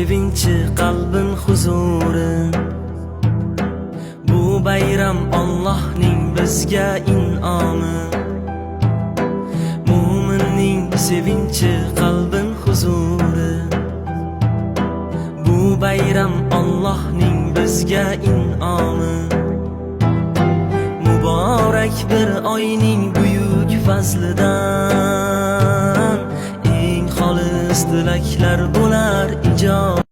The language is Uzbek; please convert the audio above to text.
sevinchi, qalbin huzuri. Bu bayram Allohning bizga in'omi. Mu'minning sevinchi, qalbin huzuri. Bu bayram Allohning bizga in'omi. Muborak bir oyning buyuk fazlidan eng xolis tilaklar bo'lar ijob.